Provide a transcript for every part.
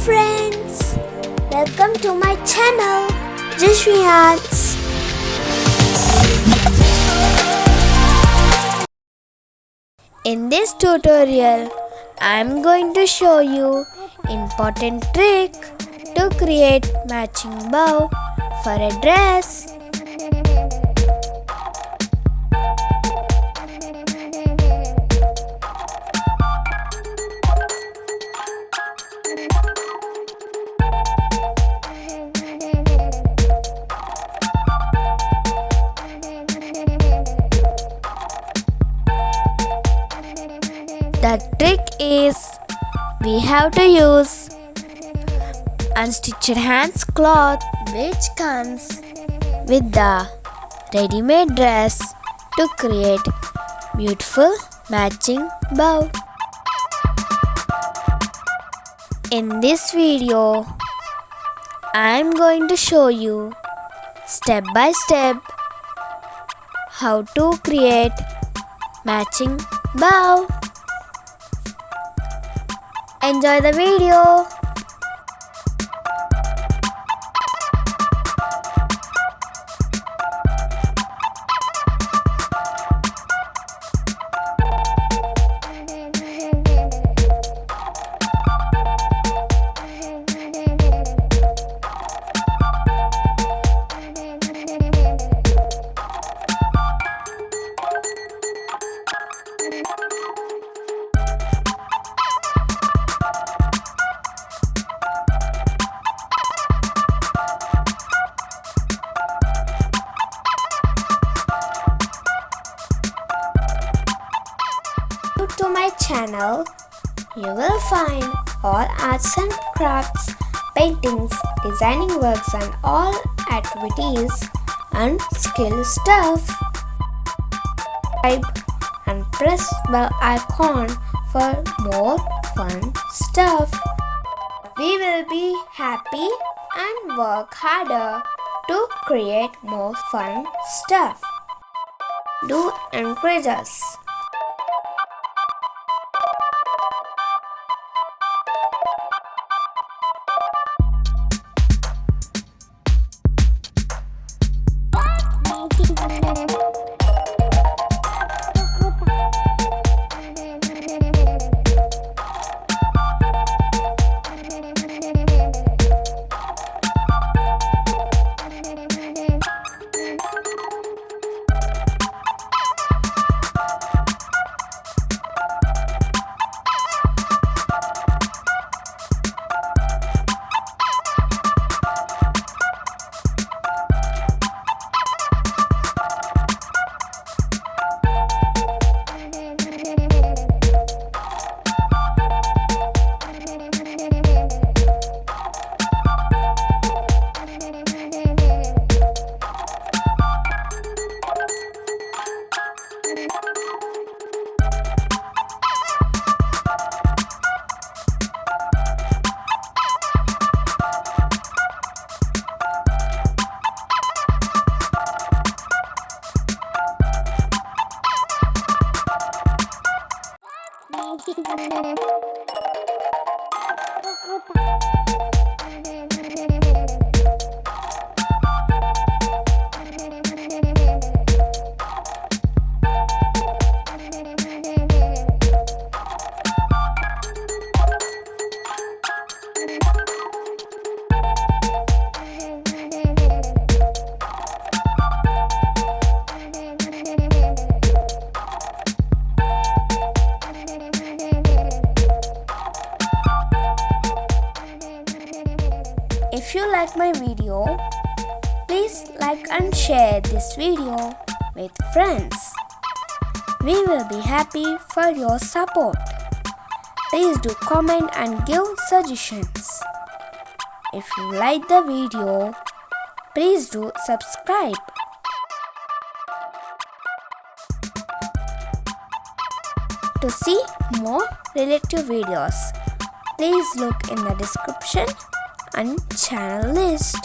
friends, welcome to my channel Jaswiarts. In this tutorial, I am going to show you important trick to create matching bow for a dress. The trick is we have to use unstitched hands cloth which comes with the ready-made dress to create beautiful matching bow. In this video, I am going to show you step by step how to create matching bow. Enjoy the video. To my channel, you will find all arts and crafts, paintings, designing works and all activities and skill stuff. Subscribe and press bell icon for more fun stuff. We will be happy and work harder to create more fun stuff. Do encourage us. If you like my video, please like and share this video with friends. We will be happy for your support. Please do comment and give suggestions. If you like the video, please do subscribe. To see more related videos, please look in the description and channel list.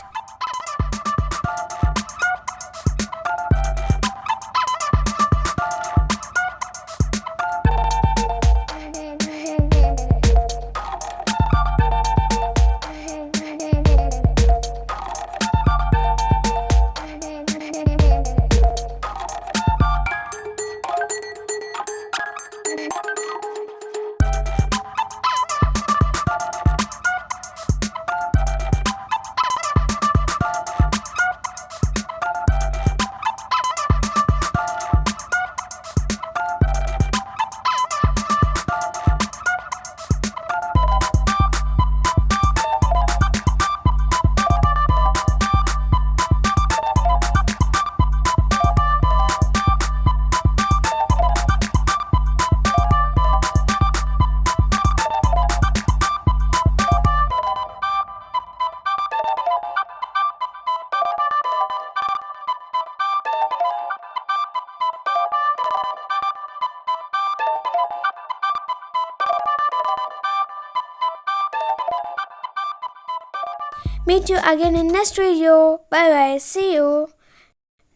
Meet you again in next video. Bye bye. See you.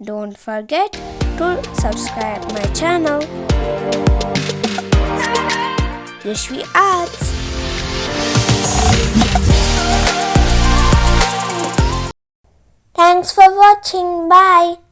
Don't forget to subscribe my channel. Jaswiarts. Thanks for watching. Bye.